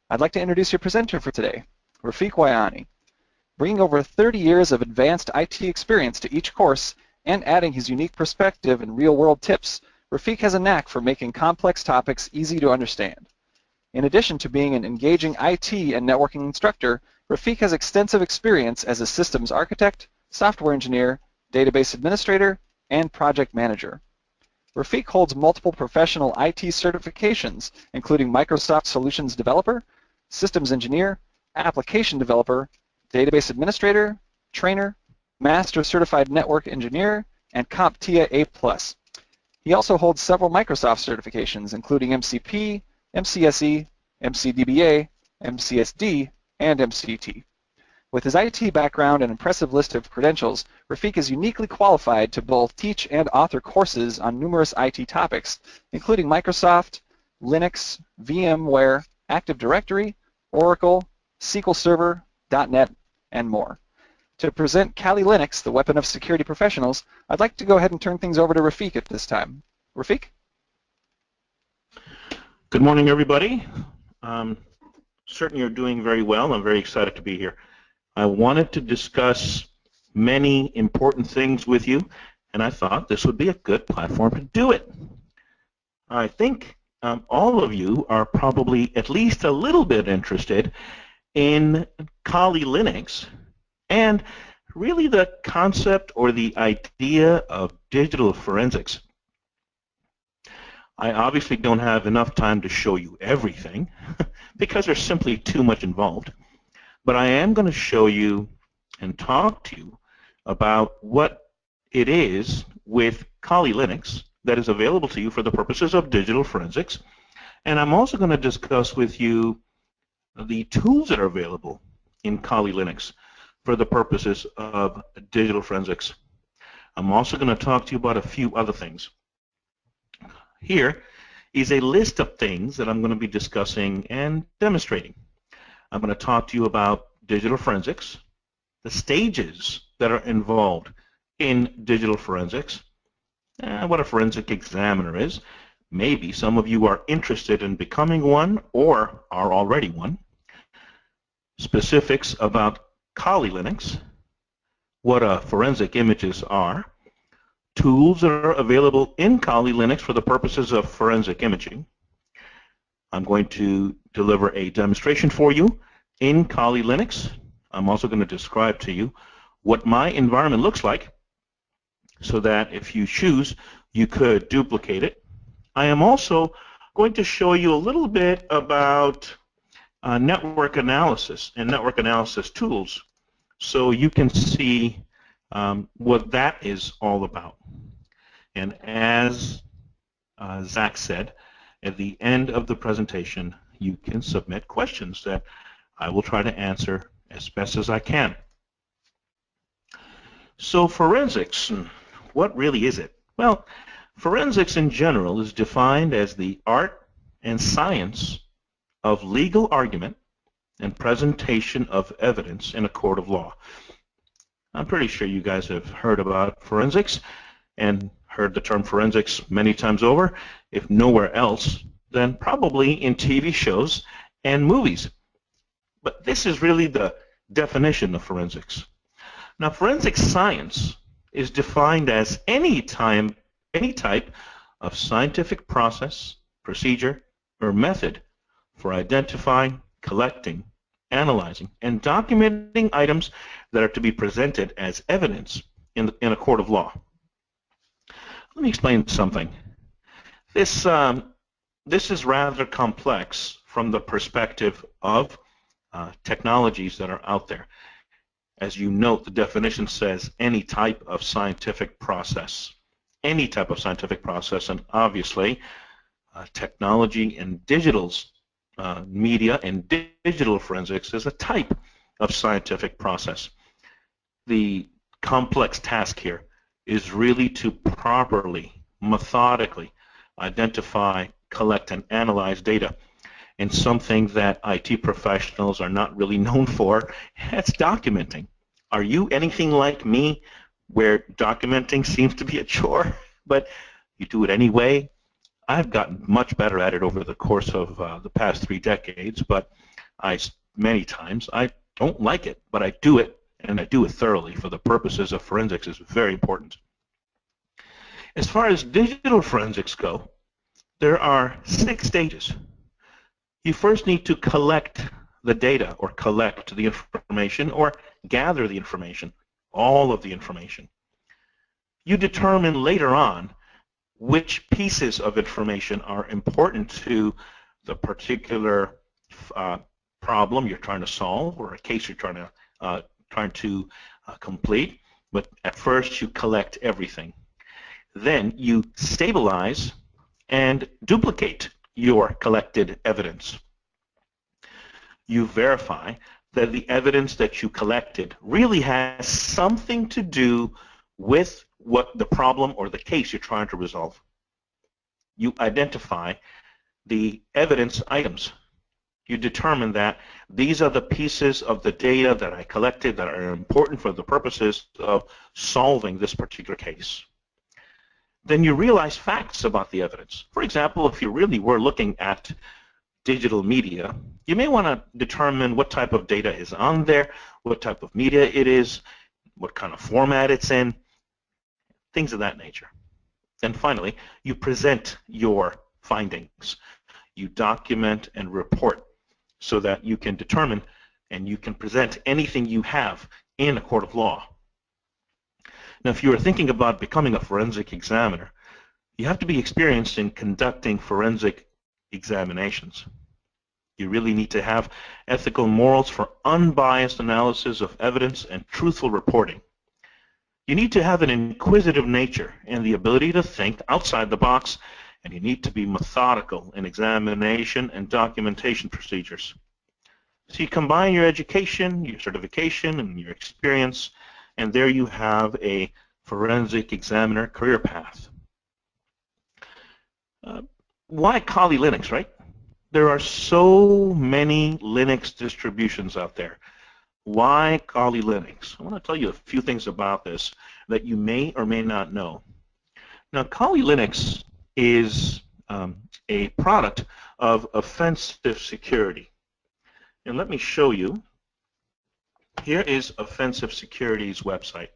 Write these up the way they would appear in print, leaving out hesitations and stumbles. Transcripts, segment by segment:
I'd like to introduce your presenter for today, Rafiq Wayani. Bringing over 30 years of advanced IT experience to each course and adding his unique perspective and real-world tips, Rafiq has a knack for making complex topics easy to understand. In addition to being an engaging IT and networking instructor, Rafiq has extensive experience as a systems architect, software engineer, database administrator, and project manager. Rafiq holds multiple professional IT certifications, including Microsoft Solutions Developer, Systems Engineer, Application Developer, Database Administrator, Trainer, Master Certified Network Engineer, and CompTIA A+. He also holds several Microsoft certifications, including MCP, MCSE, MCDBA, MCSD, and MCT. With his IT background and impressive list of credentials, Rafiq is uniquely qualified to both teach and author courses on numerous IT topics, including Microsoft, Linux, VMware, Active Directory, Oracle, SQL Server, .NET, and more. To present Kali Linux, the weapon of security professionals, I'd like to go ahead and turn things over to Rafiq at this time. Rafiq? Good morning, everybody. Certainly you're doing very well. I'm very excited to be here. I wanted to discuss many important things with you, and I thought this would be a good platform to do it. I think all of you are probably at least a little bit interested in Kali Linux and really the concept or the idea of digital forensics. I obviously don't have enough time to show you everything because there's simply too much involved. But I am going to show you and talk to you about what it is with Kali Linux that is available to you for the purposes of digital forensics. And I'm also going to discuss with you the tools that are available in Kali Linux for the purposes of digital forensics. I'm also going to talk to you about a few other things. Here is a list of things that I'm going to be discussing and demonstrating. I'm going to talk to you about digital forensics, the stages that are involved in digital forensics, and what a forensic examiner is. Maybe some of you are interested in becoming one or are already one. Specifics about Kali Linux, what forensic images are, tools that are available in Kali Linux for the purposes of forensic imaging. I'm going to deliver a demonstration for you in Kali Linux. I'm also going to describe to you what my environment looks like so that if you choose, you could duplicate it. I am also going to show you a little bit about network analysis and network analysis tools so you can see what that is all about. And as Zach said, at the end of the presentation, you can submit questions that I will try to answer as best as I can. So forensics, what really is it? Well, forensics in general is defined as the art and science of legal argument and presentation of evidence in a court of law. I'm pretty sure you guys have heard about forensics and heard the term forensics many times over, if nowhere else, then probably in TV shows and movies. But this is really the definition of forensics. Now, forensic science is defined as any type of scientific process, procedure, or method for identifying, collecting, analyzing, and documenting items that are to be presented as evidence in a court of law. Let me explain something. This is rather complex from the perspective of technologies that are out there. As you note, the definition says any type of scientific process. Any type of scientific process, and obviously technology and digital's media and digital forensics is a type of scientific process. The complex task here is really to properly, methodically identify, collect, and analyze data. And something that IT professionals are not really known for, that's documenting. Are you anything like me where documenting seems to be a chore, but you do it anyway? I've gotten much better at it over the course of the past 3 decades, but Many times I don't like it, but I do it, and I do it thoroughly for the purposes of forensics. Is very important. As far as digital forensics go, there are 6 stages. You first need to collect the data, or collect the information, or gather the information, all of the information. You determine later on which pieces of information are important to the particular problem you're trying to solve, or a case you're trying to complete. But at first you collect everything. Then you stabilize and duplicate your collected evidence. You verify that the evidence that you collected really has something to do with what the problem or the case you're trying to resolve. You identify the evidence items. You determine that these are the pieces of the data that I collected that are important for the purposes of solving this particular case. Then you realize facts about the evidence. For example, if you really were looking at digital media, you may want to determine what type of data is on there, what type of media it is, what kind of format it's in, things of that nature. And finally, you present your findings. You document and report so that you can determine and you can present anything you have in a court of law. Now, if you are thinking about becoming a forensic examiner, you have to be experienced in conducting forensic examinations. You really need to have ethical morals for unbiased analysis of evidence and truthful reporting. You need to have an inquisitive nature and the ability to think outside the box, and you need to be methodical in examination and documentation procedures. So you combine your education, your certification, and your experience, and there you have a forensic examiner career path. Why Kali Linux, right? There are so many Linux distributions out there. Why Kali Linux? I want to tell you a few things about this that you may or may not know. Now, Kali Linux is a product of Offensive Security. And let me show you. Here is Offensive Security's website.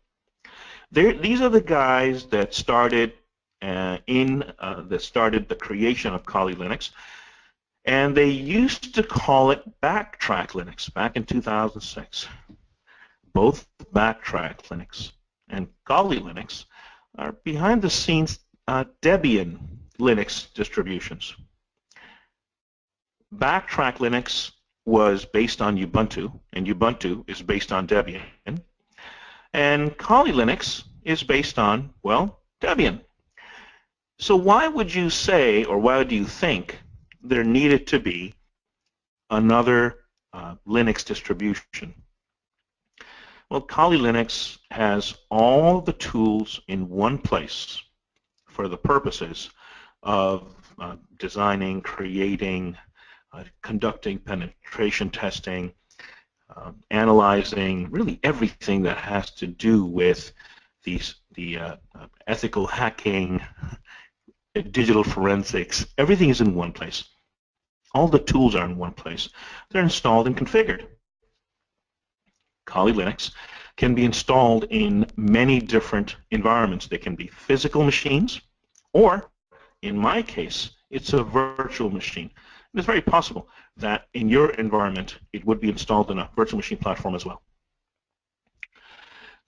These are the guys that started the creation of Kali Linux, and they used to call it Backtrack Linux back in 2006. Both Backtrack Linux and Kali Linux are behind-the-scenes Debian Linux distributions. Backtrack Linux was based on Ubuntu, and Ubuntu is based on Debian. And Kali Linux is based on, well, Debian. So why would you say, or why do you think there needed to be another Linux distribution? Well, Kali Linux has all the tools in one place for the purposes of designing, creating, conducting penetration testing, analyzing really everything that has to do with the ethical hacking, digital forensics. Everything is in one place. All the tools are in one place. They're installed and configured. Kali Linux can be installed in many different environments. They can be physical machines, or in my case, it's a virtual machine. It's very possible that in your environment it would be installed in a virtual machine platform as well.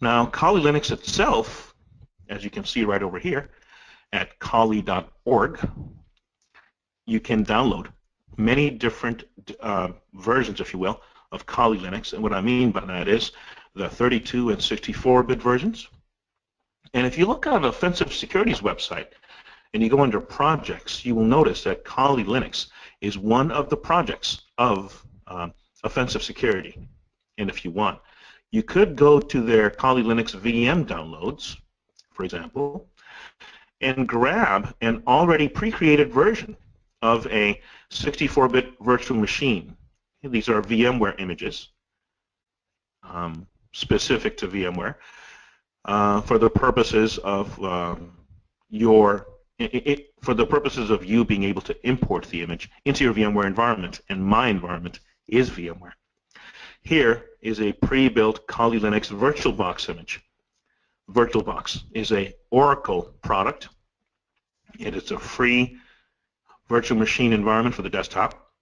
Now, Kali Linux itself, as you can see right over here at kali.org, you can download many different versions, if you will, of Kali Linux. And what I mean by that is the 32 and 64-bit versions. And if you look on Offensive Security's website and you go under projects, you will notice that Kali Linux is one of the projects of Offensive Security. And if you want, you could go to their Kali Linux VM downloads, for example, and grab an already pre-created version of a 64-bit virtual machine. These are VMware images specific to VMware for the purposes of for the purposes of you being able to import the image into your VMware environment and my environment is VMware. Here is a pre-built Kali Linux VirtualBox image. VirtualBox is a Oracle product. It is a free virtual machine environment for the desktop.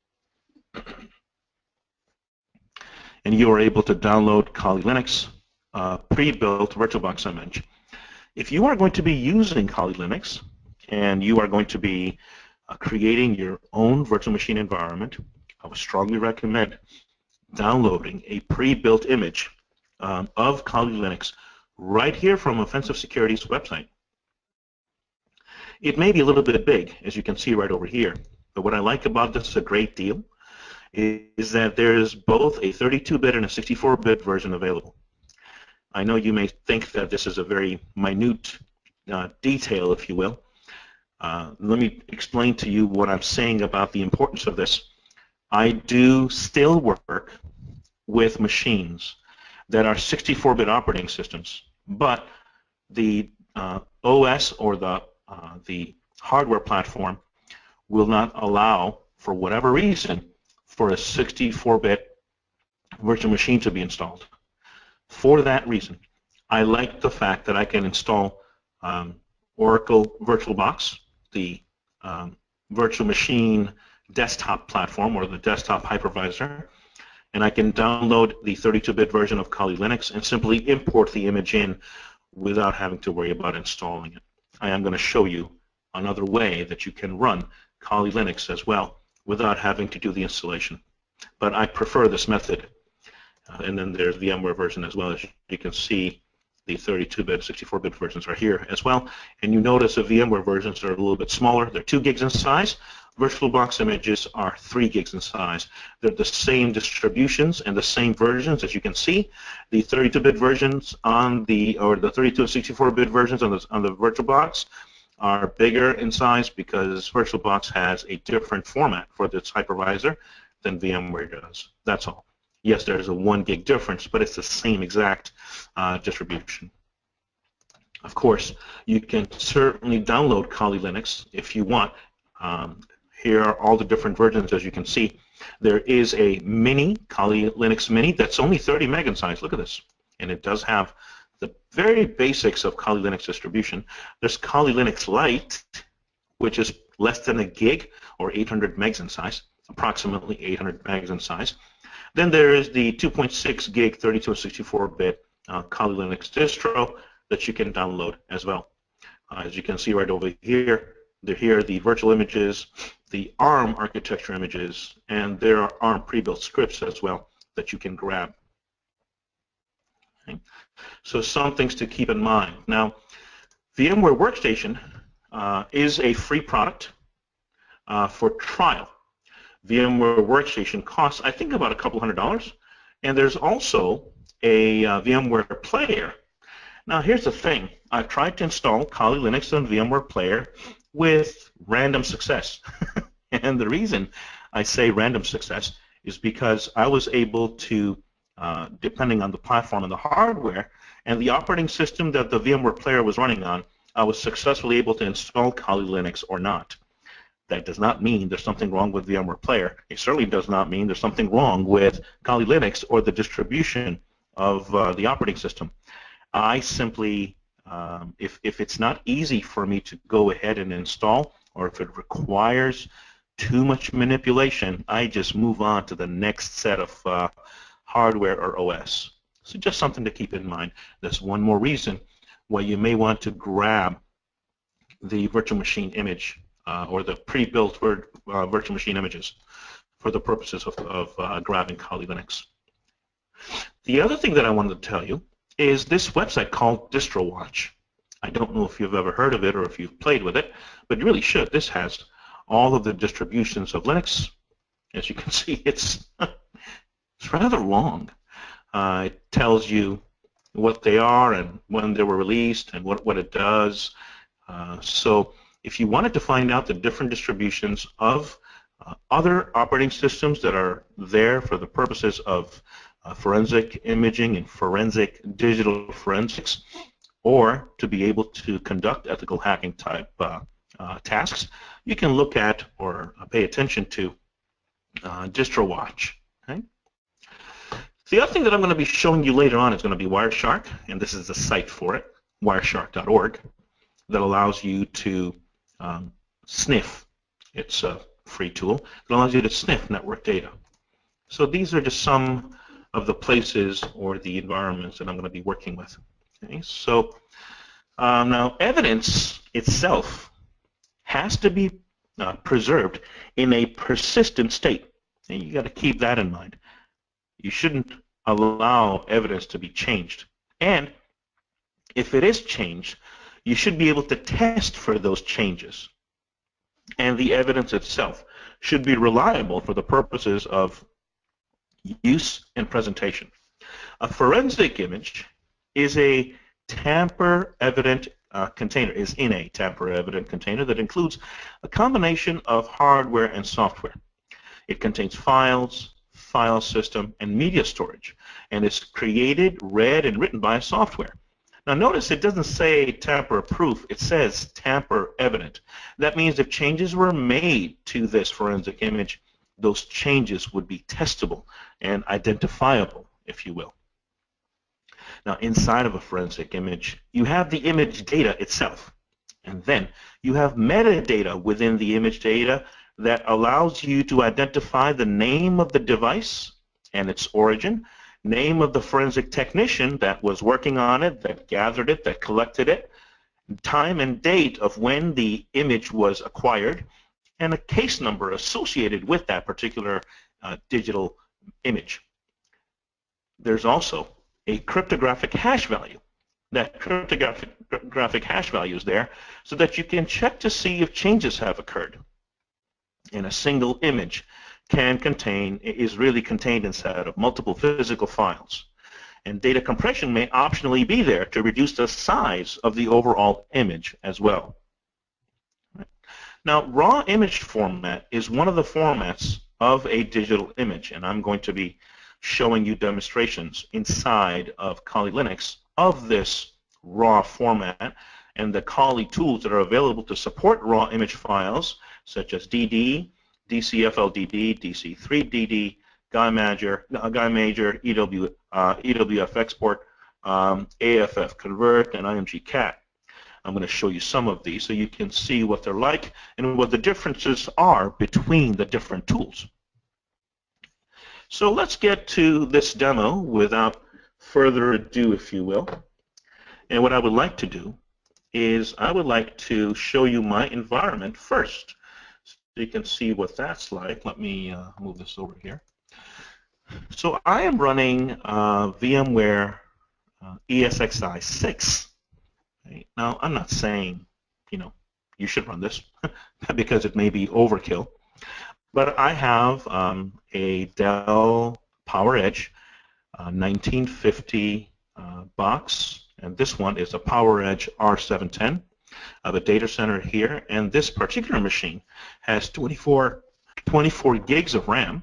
And you are able to download Kali Linux pre-built VirtualBox image. If you are going to be using Kali Linux and you are going to be creating your own virtual machine environment, I would strongly recommend downloading a pre-built image of Kali Linux right here from Offensive Security's website. It may be a little bit big, as you can see right over here, but what I like about this a great deal is that there's both a 32-bit and a 64-bit version available. I know you may think that this is a very minute detail, if you will. Let me explain to you what I'm saying about the importance of this. I do still work with machines that are 64-bit operating systems, but the OS or the hardware platform will not allow, for whatever reason, for a 64-bit virtual machine to be installed. For that reason, I like the fact that I can install Oracle VirtualBox, the virtual machine desktop platform or the desktop hypervisor, and I can download the 32-bit version of Kali Linux and simply import the image in without having to worry about installing it. I am going to show you another way that you can run Kali Linux as well without having to do the installation. But I prefer this method. And then there's the VMware version as well. As you can see, the 32-bit, 64-bit versions are here as well. And you notice the VMware versions are a little bit smaller. They're 2 gigs in size. VirtualBox images are 3 gigs in size. They're the same distributions and the same versions, as you can see. The 32-bit versions on the, or the 32 and 64-bit versions on the VirtualBox are bigger in size because VirtualBox has a different format for its hypervisor than VMware does. That's all. Yes, there's a 1 gig difference, but it's the same exact distribution. Of course, you can certainly download Kali Linux if you want. Here are all the different versions, as you can see. There is a mini, Kali Linux Mini, that's only 30 meg in size. Look at this. And it does have the very basics of Kali Linux distribution. There's Kali Linux Lite, which is less than a gig, or 800 megs in size, approximately 800 megs in size. Then there is the 2.6 gig 32 and 64-bit Kali Linux distro that you can download as well. As you can see right over here, here are the virtual images, the ARM architecture images, and there are ARM pre-built scripts as well that you can grab. Okay. So some things to keep in mind. Now, VMware Workstation is a free product for trial. VMware Workstation costs, I think, about a couple $100, and there's also a VMware Player. Now, here's the thing. I've tried to install Kali Linux on VMware Player with random success. And the reason I say random success is because I was able to, depending on the platform and the hardware, and the operating system that the VMware Player was running on, I was successfully able to install Kali Linux or not. That does not mean there's something wrong with VMware Player. It certainly does not mean there's something wrong with Kali Linux or the distribution of the operating system. I simply, if it's not easy for me to go ahead and install, or if it requires too much manipulation, I just move on to the next set of hardware or OS. So just something to keep in mind. That's one more reason why you may want to grab the virtual machine image or the pre-built virtual machine images for the purposes of grabbing Kali Linux. The other thing that I wanted to tell you is this website called DistroWatch. I don't know if you've ever heard of it or if you've played with it, but you really should. This has all of the distributions of Linux. As you can see, it's rather long. It tells you what they are and when they were released and what it does. So if you wanted to find out the different distributions of other operating systems that are there for the purposes of forensic imaging and forensic digital forensics, or to be able to conduct ethical hacking type tasks, you can look at or pay attention to DistroWatch. Okay. The other thing that I'm going to be showing you later on is going to be Wireshark, and this is the site for it, wireshark.org, that allows you to sniff. It's a free tool that allows you to sniff network data. So these are just some of the places or the environments that I'm going to be working with. Okay, so now evidence itself has to be preserved in a persistent state, and you got to keep that in mind. You shouldn't allow evidence to be changed, and if it is changed, you should be able to test for those changes, and the evidence itself should be reliable for the purposes of use and presentation. A forensic image is a tamper-evident container, is in a tamper-evident container that includes a combination of hardware and software. It contains files, file system, and media storage, and is created, read, and written by software. Now notice it doesn't say tamper-proof, it says tamper-evident. That means if changes were made to this forensic image, those changes would be testable and identifiable, if you will. Now inside of a forensic image, you have the image data itself, and then you have metadata within the image data that allows you to identify the name of the device and its origin, name of the forensic technician that was working on it, that gathered it, that collected it, time and date of when the image was acquired, and a case number associated with that particular digital image. There's also a cryptographic hash value. That cryptographic hash value is there so that you can check to see if changes have occurred. And a single image is really contained inside of multiple physical files. And data compression may optionally be there to reduce the size of the overall image as well. Now, raw image format is one of the formats of a digital image, and I'm going to be showing you demonstrations inside of Kali Linux of this raw format and the Kali tools that are available to support raw image files such as DD, DCFLDD, DC3DD, GuyMajor, EWF export, AFF convert, and IMG-CAT. I'm going to show you some of these so you can see what they're like and what the differences are between the different tools. So let's get to this demo without further ado, if you will. And what I would like to do is I would like to show you my environment first so you can see what that's like. Let me move this over here. So I am running VMware ESXi 6. Okay. Now, I'm not saying, you should run this because it may be overkill. But I have a Dell PowerEdge 1950 box, and this one is a PowerEdge R710. I have a data center here, and this particular machine has 24 gigs of RAM,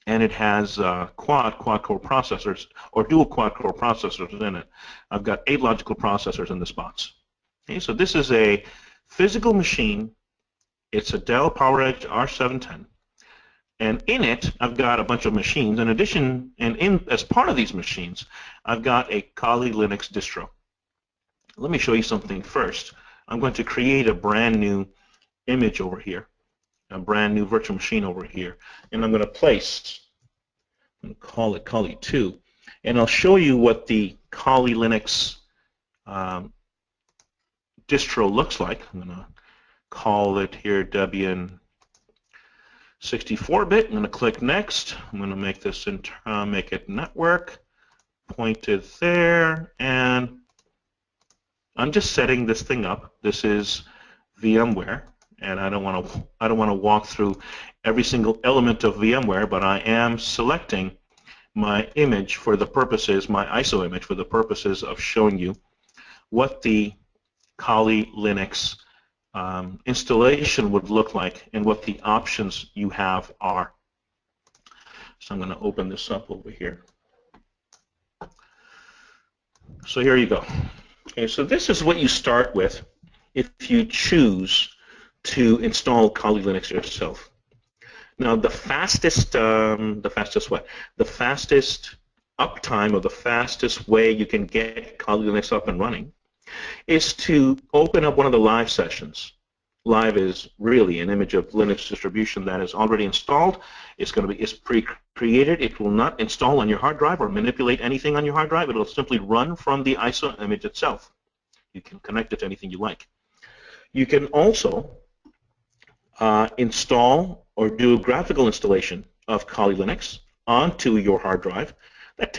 and it has quad-core processors, or dual quad-core processors in it. I've got 8 logical processors in this box. Okay, so this is a physical machine. It's a Dell PowerEdge R710, and in it I've got a bunch of machines. In addition, and as part of these machines, I've got a Kali Linux distro. Let me show you something first. I'm going to create a brand new image over here, a brand new virtual machine over here, and I'm going to place, I'm going to call it Kali 2, and I'll show you what the Kali Linux distro looks like. I'm going to call it here Debian 64-bit. I'm going to click next. I'm going to make this make it network, point it there, and I'm just setting this thing up. This is VMware, and I don't want to walk through every single element of VMware, but I am selecting my image for the purposes, my ISO image for the purposes of showing you what the Kali Linux installation would look like and what the options you have are. So I'm going to open this up over here. So here you go. Okay, so this is what you start with if you choose to install Kali Linux yourself. Now, the fastest what? The fastest uptime, or the fastest way you can get Kali Linux up and running, is to open up one of the live sessions. Live is really an image of Linux distribution that is already installed. It's pre-created. It will not install on your hard drive or manipulate anything on your hard drive. It will simply run from the ISO image itself. You can connect it to anything you like. You can also install or do graphical installation of Kali Linux onto your hard drive. That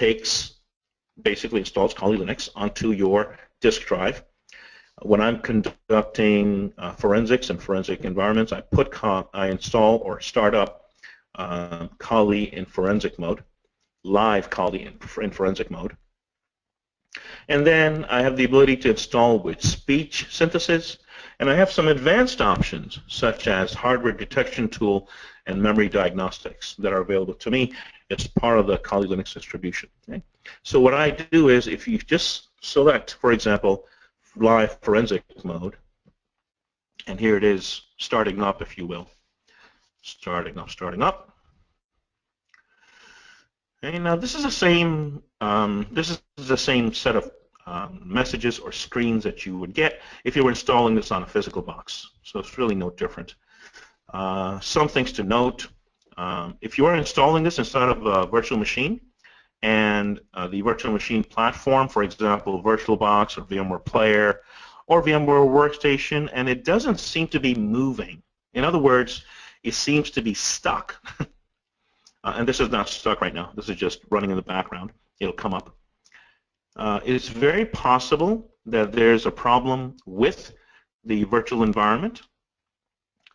basically installs Kali Linux onto your disk drive. When I'm conducting forensics and forensic environments, I install or start up Kali in forensic mode, live Kali in forensic mode. And then I have the ability to install with speech synthesis, and I have some advanced options such as hardware detection tool and memory diagnostics that are available to me. It's part of the Kali Linux distribution. Okay? So what I do is, if you just select, for example, live forensic mode, and here it is starting up, if you will. Starting up. Okay, now this is the same set of messages or screens that you would get if you were installing this on a physical box. So it's really no different. Some things to note: if you are installing this inside of a virtual machine, and the virtual machine platform, for example, VirtualBox or VMware Player or VMware Workstation, and it doesn't seem to be moving. In other words, it seems to be stuck. And this is not stuck right now. This is just running in the background. It'll come up. It's very possible that there's a problem with the virtual environment.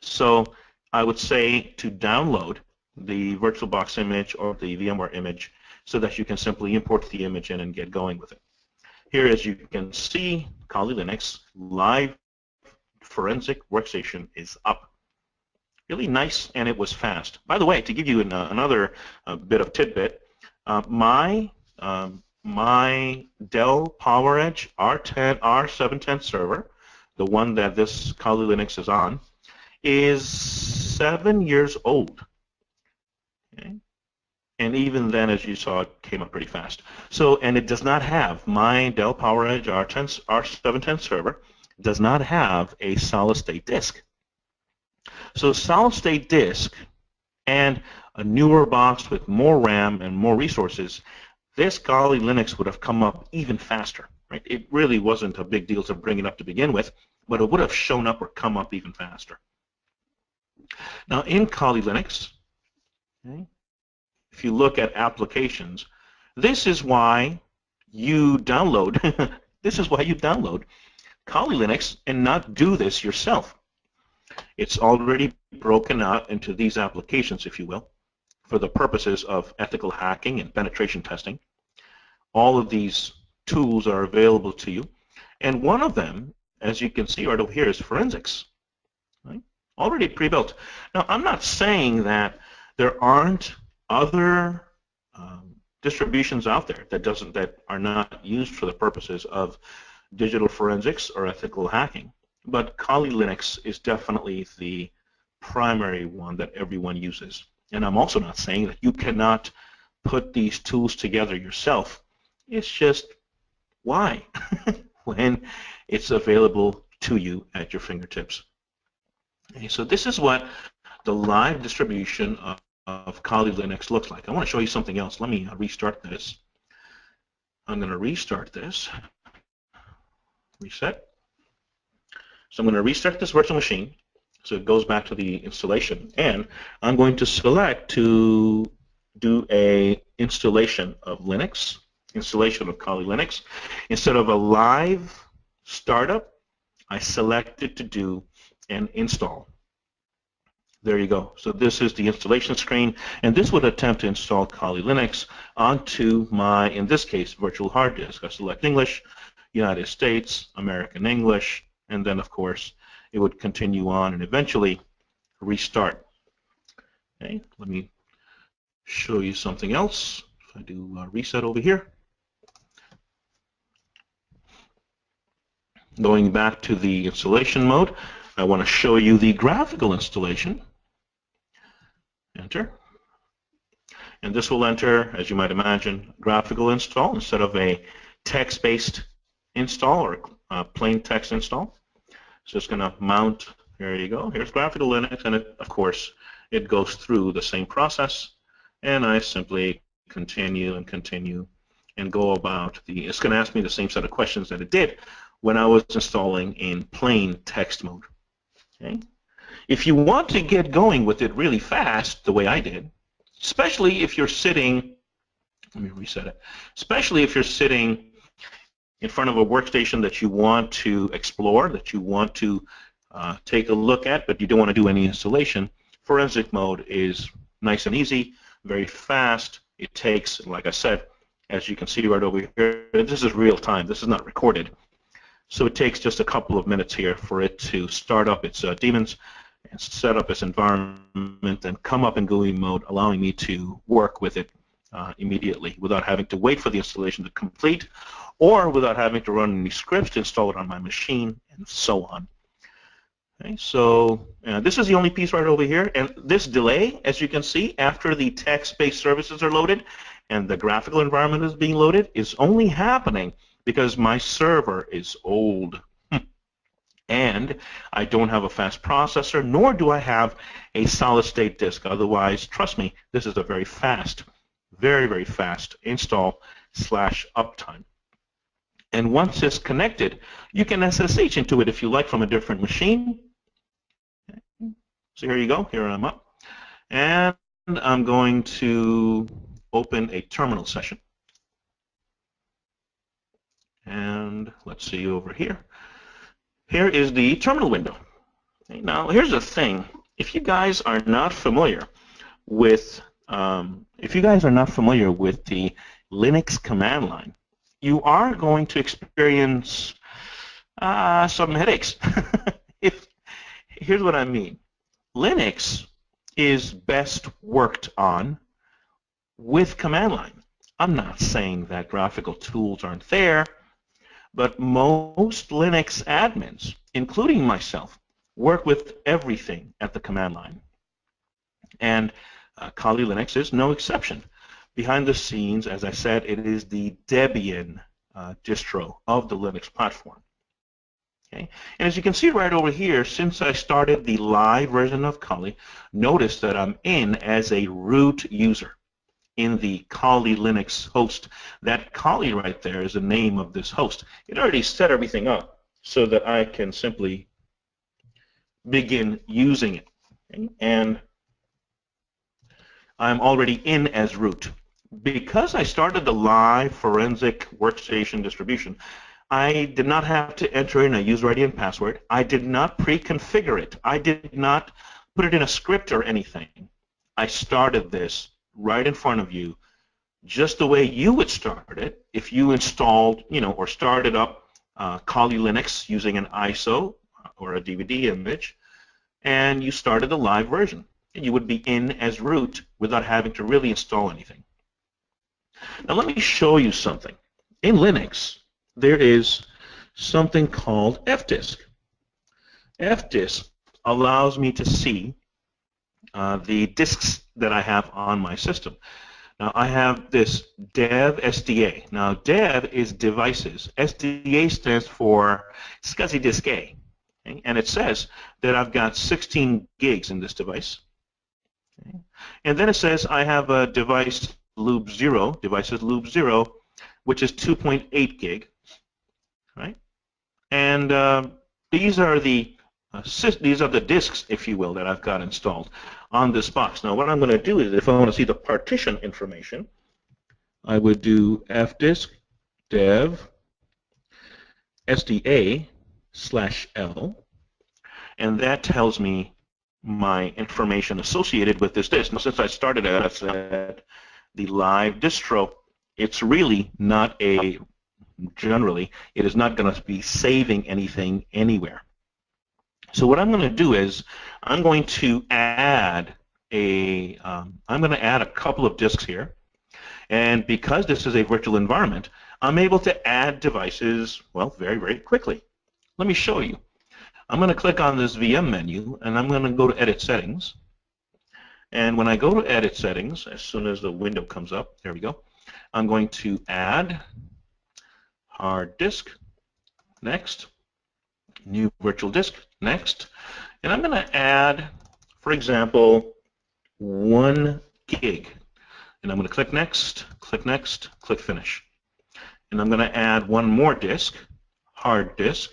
So I would say to download the VirtualBox image or the VMware image so that you can simply import the image in and get going with it. Here, as you can see, Kali Linux live forensic workstation is up. Really nice, and it was fast. By the way, to give you another bit of tidbit, my Dell PowerEdge R710 server, the one that this Kali Linux is on, is 7 years old. Okay? And even then, as you saw, it came up pretty fast. So, and it does not have, my Dell PowerEdge R710 server does not have a solid-state disk. So solid-state disk and a newer box with more RAM and more resources, this Kali Linux would have come up even faster. Right? It really wasn't a big deal to bring it up to begin with, but it would have shown up or come up even faster. Now, in Kali Linux, okay, if you look at applications, this is why you download Kali Linux and not do this yourself. It's already broken out into these applications, if you will, for the purposes of ethical hacking and penetration testing. All of these tools are available to you, and one of them, as you can see right over here, is forensics. Right? Already pre-built. Now, I'm not saying that there aren't other distributions out there that are not used for the purposes of digital forensics or ethical hacking, but Kali Linux is definitely the primary one that everyone uses. And I'm also not saying that you cannot put these tools together yourself. It's just why when it's available to you at your fingertips. Okay, so this is what the live distribution of Kali Linux looks like. I want to show you something else. Let me restart this. I'm going to restart this. Reset. So I'm going to restart this virtual machine so it goes back to the installation, and I'm going to select to do a installation of Linux, installation of Kali Linux. Instead of a live startup, I selected to do an install. There you go. So this is the installation screen, and this would attempt to install Kali Linux onto my, in this case, virtual hard disk. I select English, United States, American English, and then, of course, it would continue on and eventually restart. Okay, let me show you something else. If I do reset over here. Going back to the installation mode, I want to show you the graphical installation. And enter. And this will enter, as you might imagine, graphical install instead of a text-based install or plain text install. So it's going to mount. There you go. Here's graphical Linux, and of course, it goes through the same process. And I simply continue and go about it's going to ask me the same set of questions that it did when I was installing in plain text mode. Okay? If you want to get going with it really fast, the way I did, especially if you're sitting, let me reset it, especially if you're sitting in front of a workstation that you want to explore, that you want to take a look at, but you don't want to do any installation, forensic mode is nice and easy, very fast. It takes, like I said, as you can see right over here, this is real time. This is not recorded. So it takes just a couple of minutes here for it to start up its daemons and set up its environment and come up in GUI mode, allowing me to work with it immediately without having to wait for the installation to complete or without having to run any scripts to install it on my machine and so on. Okay, so this is the only piece right over here, and this delay, as you can see, after the text-based services are loaded and the graphical environment is being loaded, is only happening because my server is old. And I don't have a fast processor, nor do I have a solid-state disk. Otherwise, trust me, this is a very fast, very, very fast install / uptime. And once it's connected, you can SSH into it if you like from a different machine. So here you go. Here I'm up. And I'm going to open a terminal session. And let's see over here. Here is the terminal window. Okay, now, here's the thing. If you guys are not familiar with the Linux command line, you are going to experience some headaches. Here's what I mean. Linux is best worked on with command line. I'm not saying that graphical tools aren't there, but most Linux admins, including myself, work with everything at the command line. And Kali Linux is no exception. Behind the scenes, as I said, it is the Debian distro of the Linux platform. Okay? And as you can see right over here, since I started the live version of Kali, notice that I'm in as a root user in the Kali Linux host. That Kali right there is the name of this host. It already set everything up so that I can simply begin using it. Okay? And I'm already in as root. Because I started the live forensic workstation distribution, I did not have to enter in a user ID and password. I did not pre-configure it. I did not put it in a script or anything. I started this right in front of you, just the way you would start it if you installed, or started up Kali Linux using an ISO or a DVD image, and you started the live version. And you would be in as root without having to really install anything. Now let me show you something. In Linux, there is something called fdisk. Fdisk allows me to see the disks that I have on my system. Now I have this dev SDA. Now dev is devices. SDA stands for SCSI Disk A. Okay? And it says that I've got 16 gigs in this device. Okay? And then it says I have a devices loop 0, which is 2.8 gig. Right? And these are the disks, if you will, that I've got installed on this box. Now, what I'm going to do is, if I want to see the partition information, I would do fdisk dev SDA/L, and that tells me my information associated with this disk. Now, since I started at the live distro, it's really not generally, it is not going to be saving anything anywhere. So what I'm going to do is I'm going to add a couple of disks here, and because this is a virtual environment, I'm able to add devices, well, very, very quickly. Let me show you. I'm going to click on this VM menu, and I'm going to go to Edit Settings, And when I go to Edit Settings, as soon as the window comes up, there we go, I'm going to add hard disk, next, new virtual disk, next, and I'm going to add, for example, 1 gig. And I'm going to click next, click finish. And I'm going to add 1 more disk, hard disk,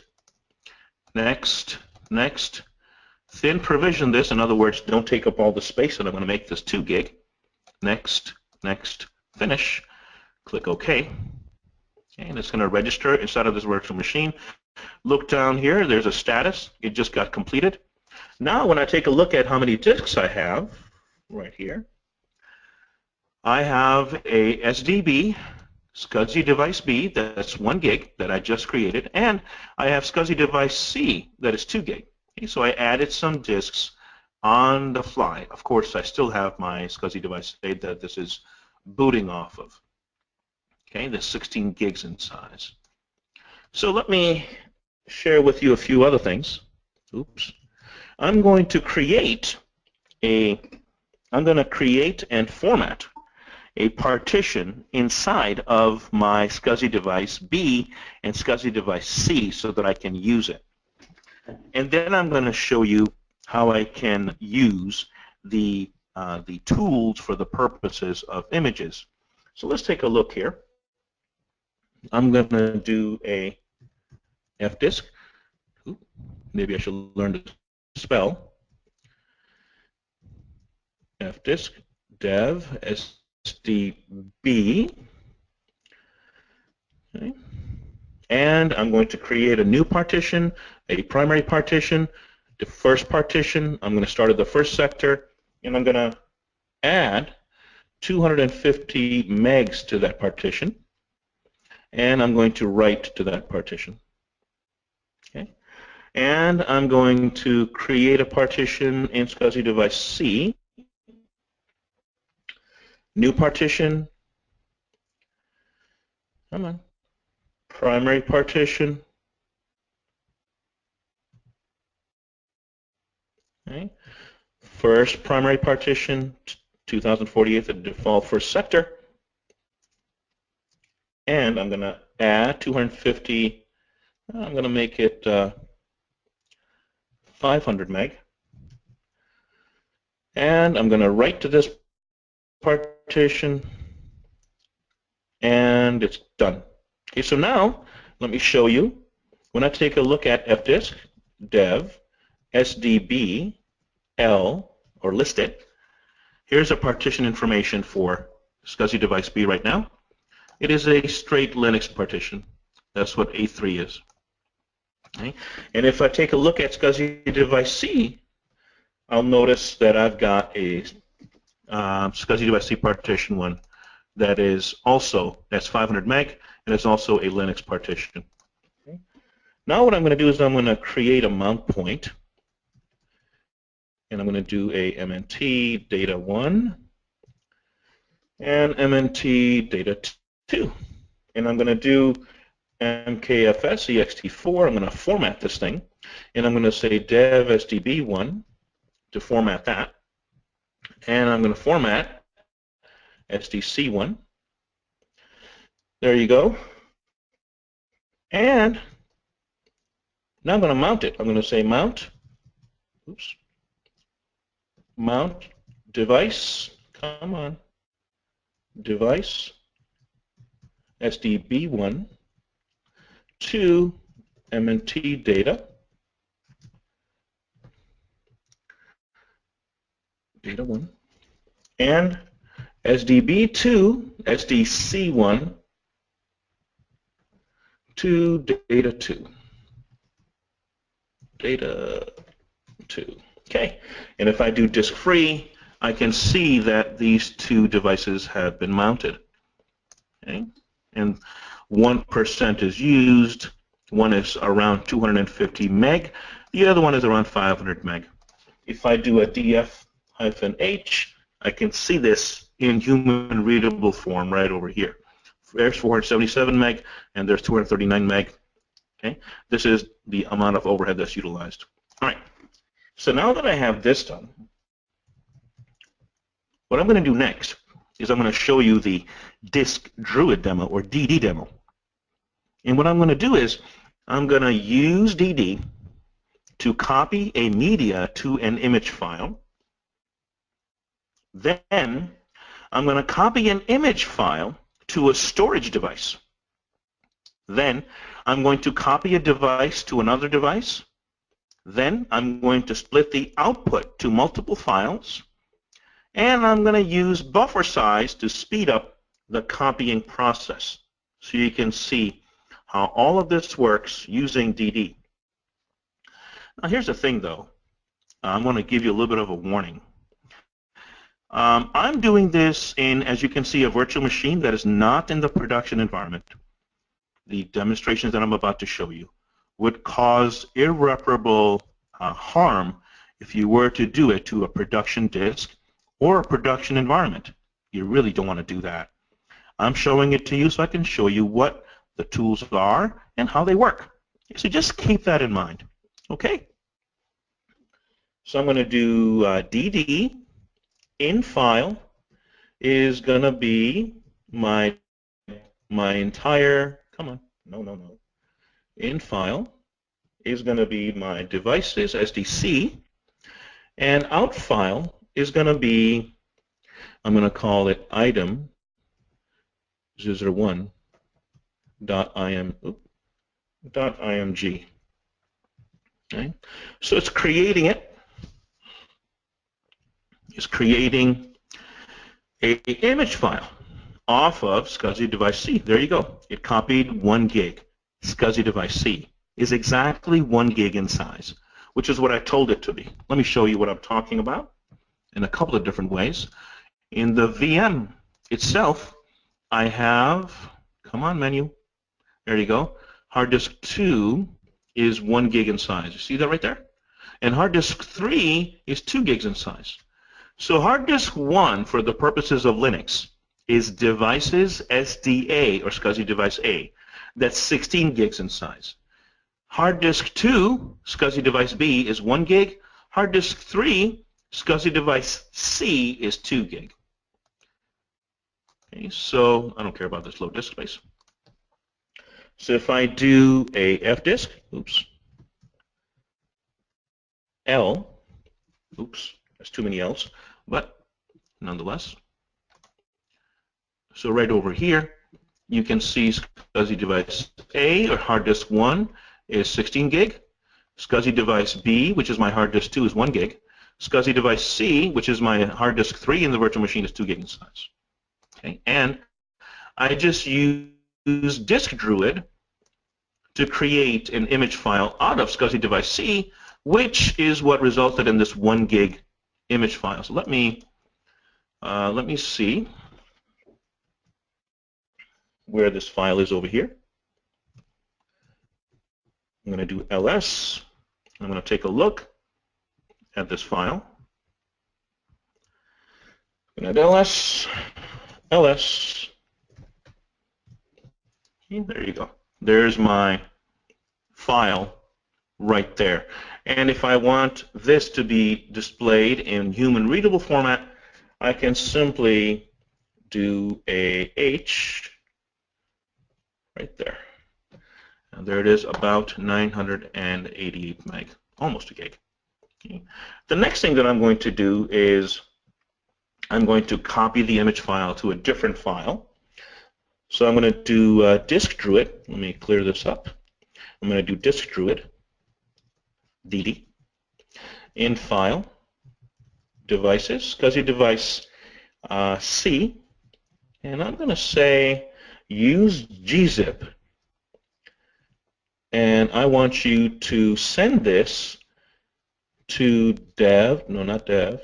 next, next, thin provision this, in other words, don't take up all the space, and I'm going to make this 2 gig, next, next, finish, click OK, and it's going to register inside of this virtual machine. Look down here, there's a status, it just got completed. Now when I take a look at how many disks I have, right here, I have a SDB, SCSI device B, that's 1 gig that I just created, and I have SCSI device C that is 2 gig. Okay, so I added some disks on the fly. Of course, I still have my SCSI device A that this is booting off of. Okay, there's 16 gigs in size. So let me share with you a few other things. Oops. I'm going to create and format a partition inside of my SCSI device B and SCSI device C so that I can use it. And then I'm going to show you how I can use the tools for the purposes of images. So let's take a look here. I'm going to do a fdisk. Ooh, maybe I should learn to spell. Fdisk dev SDB. Okay. And I'm going to create a new partition, a primary partition, the first partition. I'm going to start at the first sector, and I'm going to add 250 megs to that partition, and I'm going to write to that partition. Okay. And I'm going to create a partition in SCSI device C, new partition, come on, primary partition, okay. First primary partition, 2048, the default first sector, and I'm going to add 250, I'm going to make it 500 meg, and I'm going to write to this partition, and it's done. Okay, so now let me show you. When I take a look at fdisk dev SDB L, or list it, here's a partition information for SCSI device B right now. It is a straight Linux partition. That's what A3 is. Okay. And if I take a look at SCSI device C, I'll notice that I've got a SCSI device C partition 1 that is also, that's 500 meg, and it's also a Linux partition. Okay. Now what I'm going to do is I'm going to create a mount point, and I'm going to do a MNT data 1 and MNT data 2. And I'm going to do MKFS ext4. I'm going to format this thing, and I'm going to say dev SDB1 to format that. And I'm going to format SDC1. There you go. And now I'm going to mount it. I'm going to say mount, oops, mount device, come on, device SDB1 to MNT data, data 1, and SDB2, SDC1 to data 2. Data 2. Okay. And if I do disk free, I can see that these two devices have been mounted. Okay. And 1% is used. One is around 250 meg. The other one is around 500 meg. If I do a df-h, I can see this in human readable form right over here. There's 477 meg, and there's 239 meg. Okay, this is the amount of overhead that's utilized. All right. So now that I have this done, What I'm going to do next is I'm going to show you the Disk Druid demo, or DD demo. And what I'm going to do is I'm going to use DD to copy a media to an image file. Then I'm going to copy an image file to a storage device. Then I'm going to copy a device to another device. Then I'm going to split the output to multiple files. And I'm going to use buffer size to speed up the copying process. So you can see how all of this works using DD. Now here's the thing though. I'm going to give you a little bit of a warning. I'm doing this in, as you can see, a virtual machine that is not in the production environment. The demonstrations that I'm about to show you would cause irreparable harm if you were to do it to a production disk or a production environment. You really don't want to do that. I'm showing it to you so I can show you what the tools are and how they work. So just keep that in mind. Okay? So I'm going to do DD. In file is going to be my entire, come on, no. In file is going to be my devices, SDC, and out file is going to be, I'm going to call it item 001.img. Okay? So it's creating it. Is creating an image file off of SCSI device C. There you go. It copied 1 gig. SCSI device C is exactly 1 gig in size, which is what I told it to be. Let me show you what I'm talking about in a couple of different ways. In the VM itself, I have, come on menu, there you go. Hard disk 2 is 1 gig in size. You see that right there? And hard disk 3 is 2 gigs in size. So hard disk 1, for the purposes of Linux, is devices SDA, or SCSI device A. That's 16 gigs in size. Hard disk 2, SCSI device B, is 1 gig. Hard disk 3, SCSI device C, is 2 gig. Okay, so I don't care about this low disk space. So if I do a F disk, L, there's too many L's, but nonetheless. So right over here, you can see SCSI device A, or hard disk 1, is 16 gig. SCSI device B, which is my hard disk 2, is 1 gig. SCSI device C, which is my hard disk 3 in the virtual machine, is 2 gig in size. Okay, and I just use Disk Druid to create an image file out of SCSI device C, which is what resulted in this 1 gig image file. So let me see where this file is over here. I'm going to do ls. I'm going to take a look at this file. I'm going to ls. There you go. There's my file right there. And if I want this to be displayed in human readable format, I can simply do a H right there. And there it is, about 988 meg, almost a gig. Okay. The next thing that I'm going to do is I'm going to copy the image file to a different file. So I'm going to do Disk Druid. Let me clear this up. I'm going to do Disk Druid, DD, in file, devices, SCSI device C, and I'm going to say use gzip, and I want you to send this to dev, no not dev,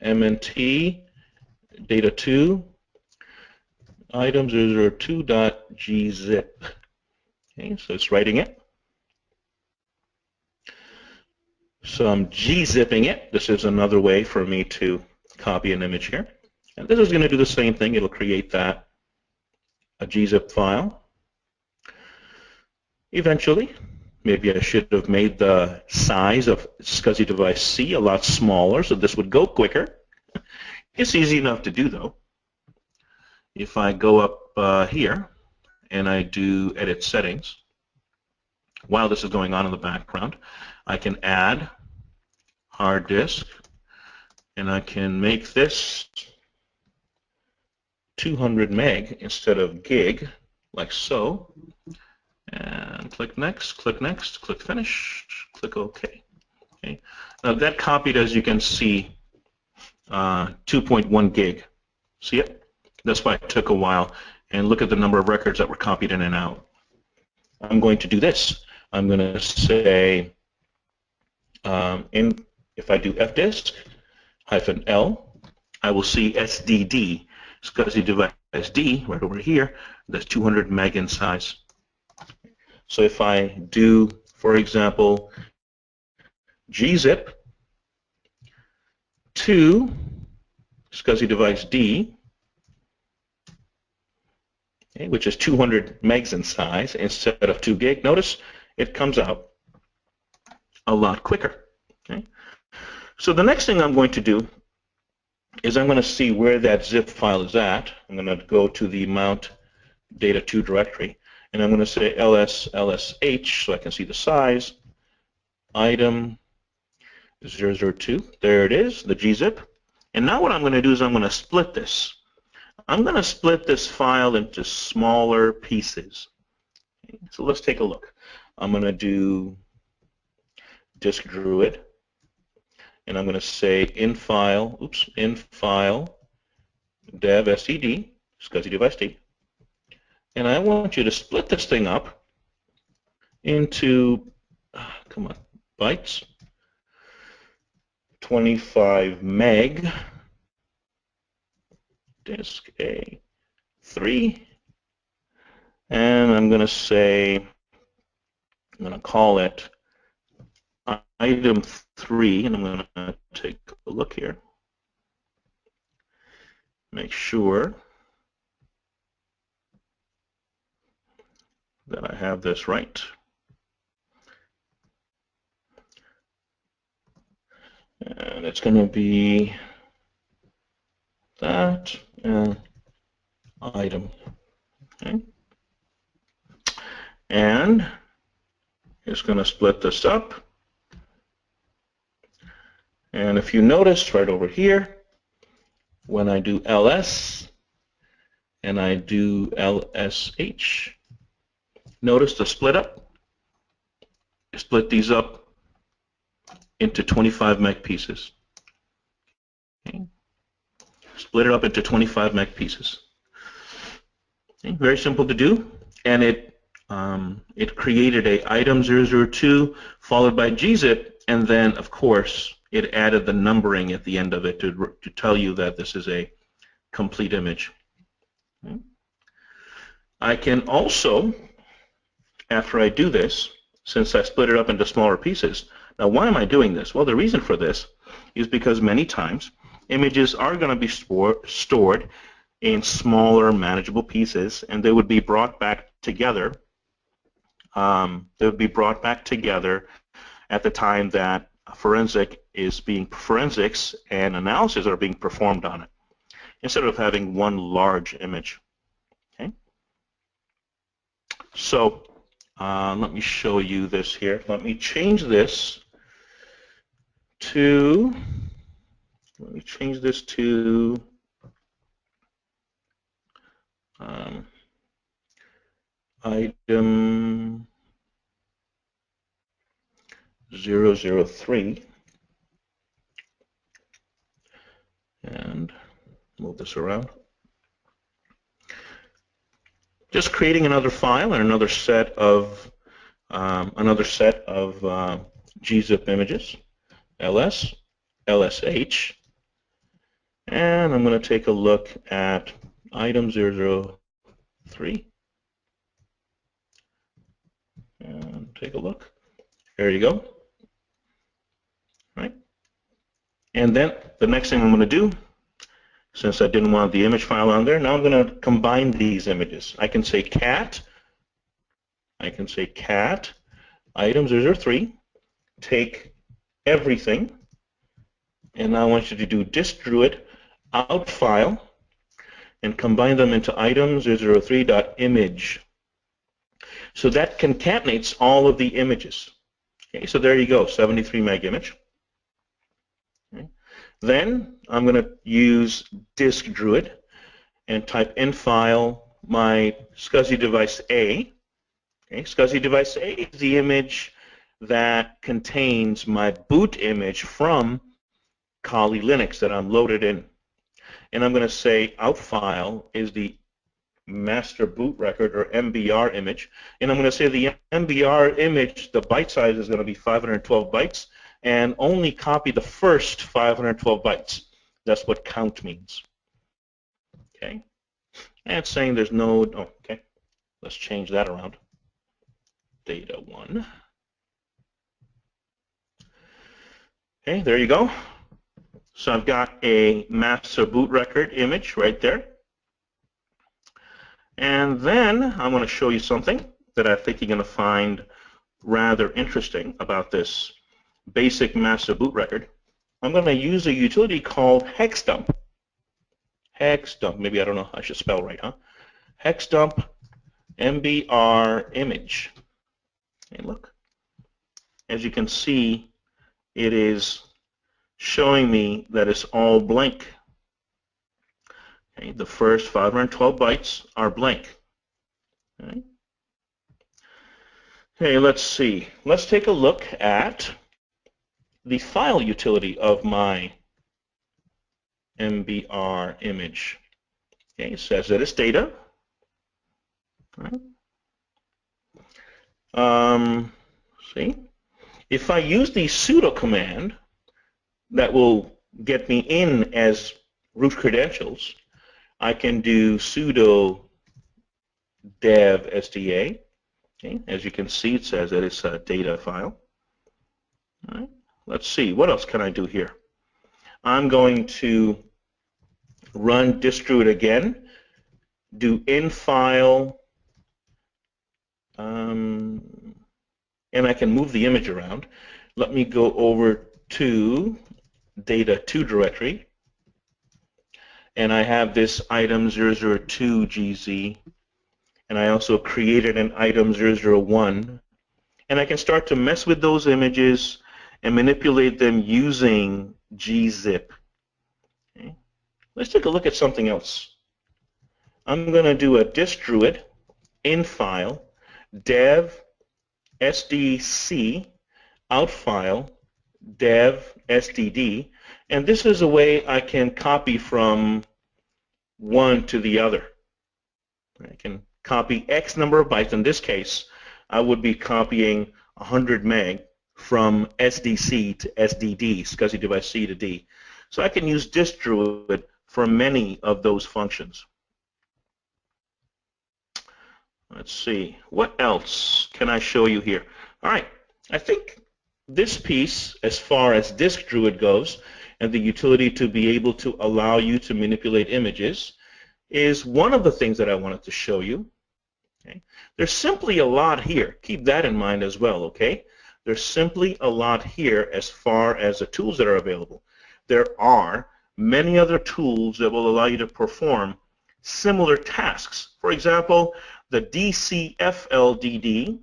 mnt data 2 item 002.gzip. Okay, so it's writing it. So I'm gzipping it. This is another way for me to copy an image here. And this is going to do the same thing. It'll create that, a gzip file. Eventually, maybe I should have made the size of SCSI device C a lot smaller so this would go quicker. It's easy enough to do, though. If I go up here and I do edit settings, while this is going on in the background, I can add hard disk, and I can make this 200 meg instead of gig, like so. And click next, click next, click finish, click OK. Okay. Now that copied, as you can see, 2.1 gig. See it? That's why it took a while. And look at the number of records that were copied in and out. I'm going to do this. I'm going to say, if I do fdisk -L, I will see SDD, SCSI device D, right over here. That's 200 meg in size. So if I do, for example, gzip to SCSI device D, okay, which is 200 megs in size instead of 2 gig, notice it comes out a lot quicker. Okay? So the next thing I'm going to do is I'm going to see where that zip file is at. I'm going to go to the mount data to directory, and I'm going to say ls/lsh so I can see the size. Item 002, there it is, the gzip. And now what I'm going to do is I'm going to split this. I'm going to split this file into smaller pieces. Okay, so let's take a look. I'm going to do disk druid, and I'm going to say infile dev std, SCSI device D, and I want you to split this thing up into, bytes, 25 meg, disk A3, and I'm going to say, I'm going to call it item 3, and I'm going to take a look here. Make sure that I have this right. And it's going to be that item. Okay. And it's going to split this up. And if you notice right over here, when I do ls and I do lsh, notice the split up. Split these up into 25 meg pieces. Okay. Split it up into 25 meg pieces. Okay. Very simple to do, and it created a item 002 followed by gzip, and then of course it added the numbering at the end of it to tell you that this is a complete image. Okay. I can also, after I do this, since I split it up into smaller pieces, now why am I doing this? Well, the reason for this is because many times images are going to be stored in smaller, manageable pieces, and they would be brought back together. They would be brought back together at the time that forensics and analysis are being performed on it, instead of having one large image. Okay. So let me show you this here. Let me change this to. Item 003, and move this around. Just creating another file and another set of gzip images, ls, lsh, and I'm going to take a look at item 003. And take a look. There you go. Right. And then the next thing I'm going to do, since I didn't want the image file on there, now I'm going to combine these images. I can say cat item 003, take everything, and now I want you to do disk druid out file and combine them into item003.image. So that concatenates all of the images. Okay, so there you go, 73 meg image. Okay. Then I'm going to use disk druid and type in file my SCSI device A. Okay, SCSI device A is the image that contains my boot image from Kali Linux that I'm loaded in. And I'm going to say out file is the master boot record or MBR image. And I'm going to say the MBR image, the byte size is going to be 512 bytes, and only copy the first 512 bytes. That's what count means. Okay. And it's saying there's no, oh, okay. Let's change that around. Data 1. Okay, there you go. So I've got a master boot record image right there. And then I'm going to show you something that I think you're going to find rather interesting about this basic master boot record. I'm going to use a utility called hexdump. Hexdump, maybe I don't know, I should spell right, huh? Hexdump MBR image. And look, as you can see, it is showing me that it's all blank. Okay, the first 512 bytes are blank. Okay. Okay, let's see. Let's take a look at the file utility of my MBR image. Okay, it says that it's data. Right. See, if I use the sudo command that will get me in as root credentials, I can do sudo dev sda. Okay, as you can see, it says that it's a data file. All right. Let's see, what else can I do here? I'm going to run distdruid again, do infile, and I can move the image around. Let me go over to data2 directory, and I have this item 002 GZ, and I also created an item 001, and I can start to mess with those images and manipulate them using gzip. Okay. Let's take a look at something else. I'm going to do a distdruid infile dev sdc outfile dev sdd, and this is a way I can copy from one to the other. I can copy X number of bytes. In this case, I would be copying 100 meg from SDC to SDD, SCSI device C to D. So I can use distdruid for many of those functions. Let's see, what else can I show you here? All right, I think this piece, as far as distdruid goes, and the utility to be able to allow you to manipulate images, is one of the things that I wanted to show you. Okay. There's simply a lot here. Keep that in mind as well, okay? There's simply a lot here as far as the tools that are available. There are many other tools that will allow you to perform similar tasks. For example, the DCLFD,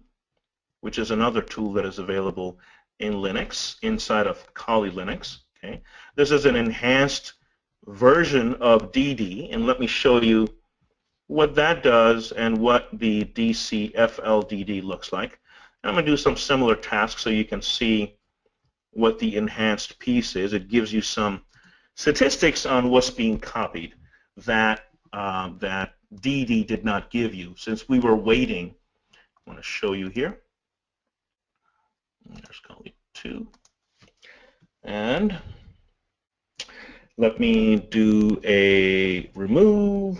which is another tool that is available in Linux, inside of Kali Linux. Okay. This is an enhanced version of DD, and let me show you what that does and what the DCLFD looks like. I'm going to do some similar tasks so you can see what the enhanced piece is. It gives you some statistics on what's being copied that that DD did not give you. Since we were waiting, I want to show you here. There's Kali 2. And let me do a remove.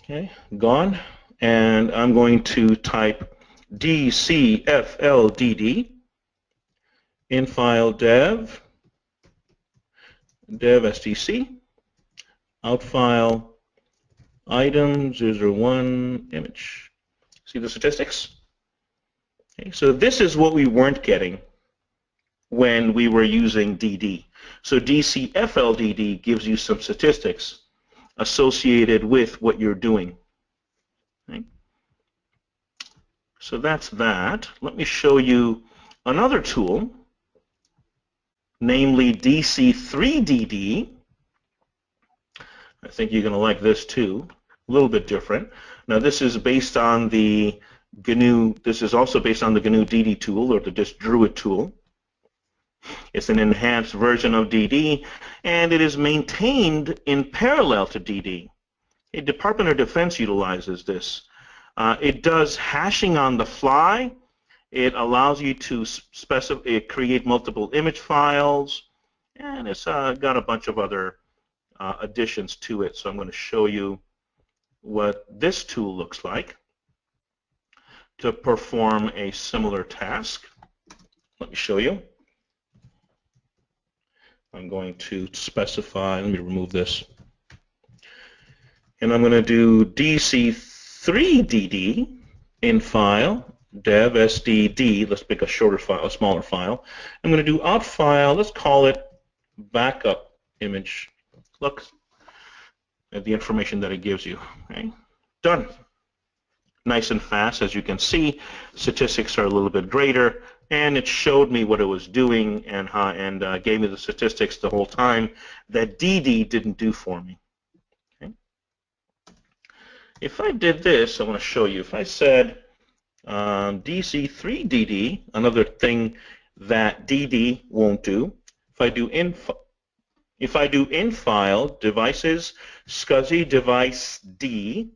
Okay, gone. And I'm going to type DCLFD in file dev SDC out file item 001 image. See the statistics? Okay, so this is what we weren't getting when we were using DD. So DCFLDD gives you some statistics associated with what you're doing. Okay? So that's that. Let me show you another tool, namely DC3DD. I think you're going to like this too. A little bit different. Now this is based on the GNU. This is also based on the GNU DD tool, or the just Druid tool. It's an enhanced version of DD, and it is maintained in parallel to DD. The Department of Defense utilizes this. It does hashing on the fly. It allows you to create multiple image files, and it's got a bunch of other additions to it. So I'm going to show you what this tool looks like to perform a similar task. Let me show you. I'm going to specify, let me remove this, and I'm going to do DC3DD in file, dev sdd, let's pick a shorter file, a smaller file. I'm going to do out file, let's call it backup image. Look at the information that it gives you. Okay? Done. Nice and fast, as you can see. Statistics are a little bit greater, and it showed me what it was doing and gave me the statistics the whole time that DD didn't do for me. Okay? If I did this, I want to show you. If I said DC3DD, another thing that DD won't do. If I do in file devices SCSI device D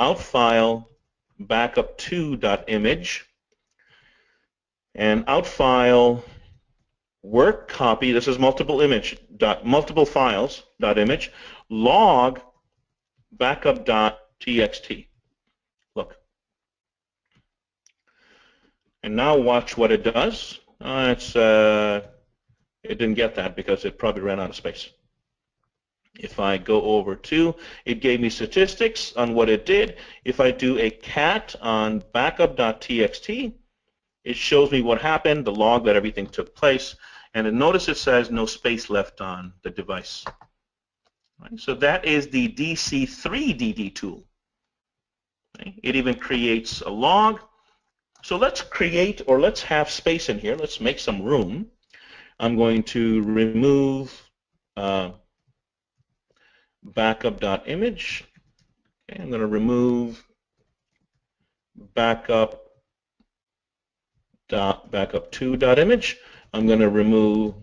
out file backup 2.image and out file work copy, this is multiple files .image, log backup.txt. Look. And now watch what it does. It didn't get that because it probably ran out of space. If I go over to, it gave me statistics on what it did. If I do a cat on backup.txt, it shows me what happened, the log that everything took place, and then notice it says no space left on the device. Right? So that is the DC3DD tool. Okay? It even creates a log. So let's create, or let's have space in here. Let's make some room. I'm going to remove backup.image. Okay, I'm going to remove backup2.image. I'm going to remove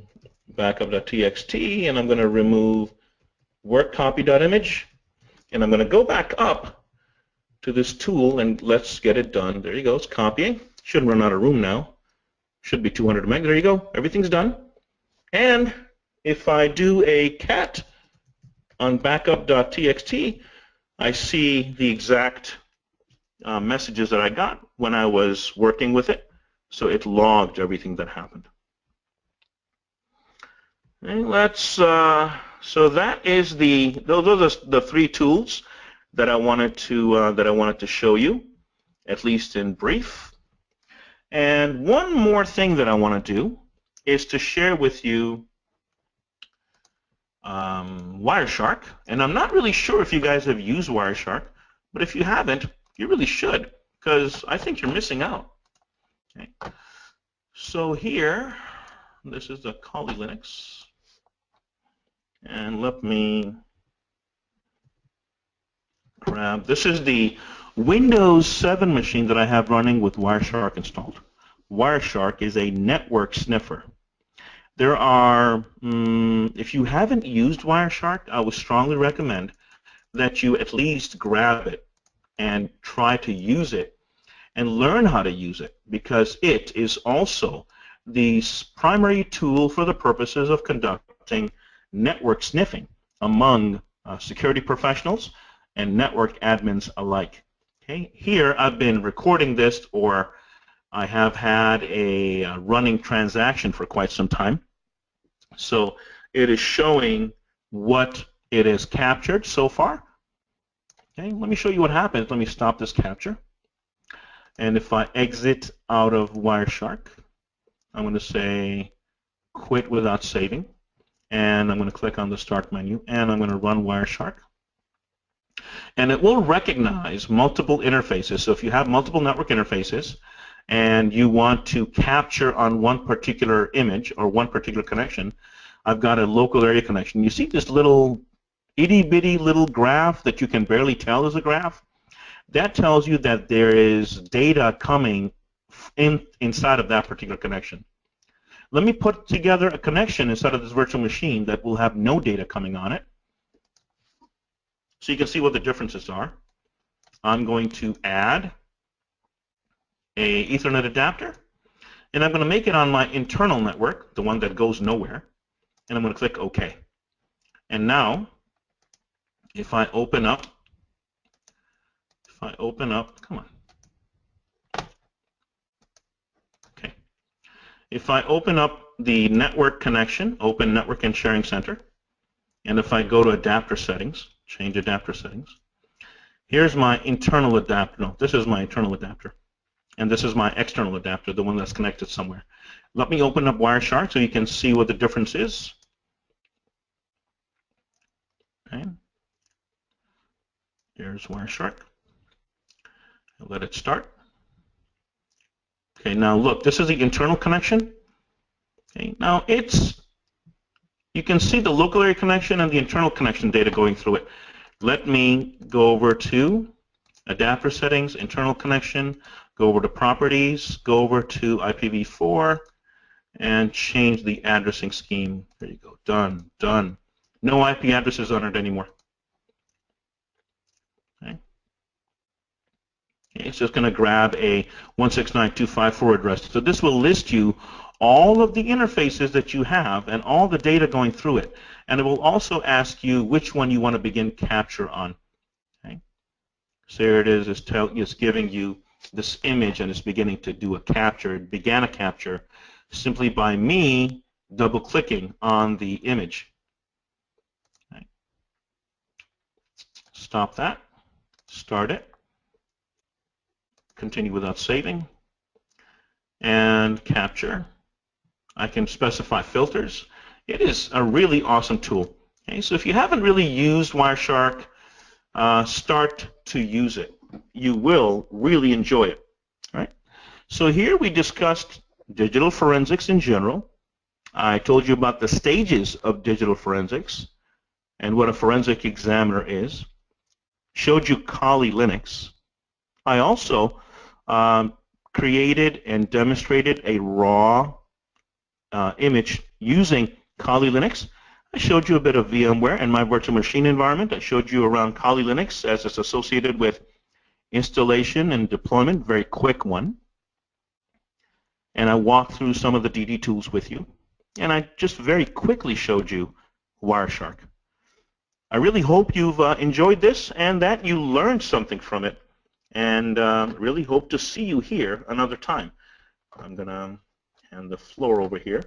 backup.txt, and I'm going to remove workcopy.image. And I'm going to go back up to this tool, and let's get it done. There you go. It's copying. Shouldn't run out of room now. Should be 200 meg. There you go. Everything's done. And if I do a cat on backup.txt, I see the exact messages that I got when I was working with it. So it logged everything that happened. And so that is those are the three tools that I wanted to show you, at least in brief. And one more thing that I want to do is to share with you Wireshark. And I'm not really sure if you guys have used Wireshark, but if you haven't, you really should, because I think you're missing out. Okay. So here, this is the Kali Linux. And let me grab, this is the Windows 7 machine that I have running with Wireshark installed. Wireshark is a network sniffer. There are, if you haven't used Wireshark, I would strongly recommend that you at least grab it and try to use it and learn how to use it, because it is also the primary tool for the purposes of conducting network sniffing among security professionals and network admins alike. Okay, here I've been recording this, or I have had a running transaction for quite some time. So it is showing what it has captured so far. Okay, let me show you what happens. Let me stop this capture. And if I exit out of Wireshark, I'm going to say quit without saving. and I'm going to click on the Start menu, and I'm going to run Wireshark. And it will recognize multiple interfaces. So if you have multiple network interfaces and you want to capture on one particular image or one particular connection, I've got a local area connection. You see this little itty-bitty little graph that you can barely tell is a graph? That tells you that there is data coming inside of that particular connection. Let me put together a connection inside of this virtual machine that will have no data coming on it, so you can see what the differences are. I'm going to add a Ethernet adapter, and I'm going to make it on my internal network, the one that goes nowhere, and I'm going to click OK. And now, if I open up, come on. Okay. If I open up the network connection, open Network and Sharing Center, and if I go to adapter settings, change adapter settings, here's my internal adapter. No, this is my internal adapter. And this is my external adapter, the one that's connected somewhere. Let me open up Wireshark so you can see what the difference is. Okay. Here's Wireshark. I'll let it start. Okay, now look, this is the internal connection. Okay, now you can see the local area connection and the internal connection data going through it. Let me go over to adapter settings, internal connection, go over to properties, go over to IPv4, and change the addressing scheme. There you go, done, done. No IP addresses on it anymore. Okay. It's just going to grab a 169.254 address. So this will list you all of the interfaces that you have and all the data going through it. And it will also ask you which one you want to begin capture on. Okay. So here it is. It's giving you this image, and it's beginning to do a capture. It began a capture simply by me double-clicking on the image. Okay. Stop that. Start it. Continue without saving. And capture. I can specify filters. It is a really awesome tool. Okay, so if you haven't really used Wireshark, start to use it. You will really enjoy it. All right? So here we discussed digital forensics in general. I told you about the stages of digital forensics and what a forensic examiner is. Showed you Kali Linux. I also created and demonstrated a raw image using Kali Linux. I showed you a bit of VMware and my virtual machine environment. I showed you around Kali Linux as it's associated with installation and deployment, very quick one. And I walked through some of the DD tools with you. And I just very quickly showed you Wireshark. I really hope you've enjoyed this and that you learned something from it. And really hope to see you here another time. I'm going to hand the floor over here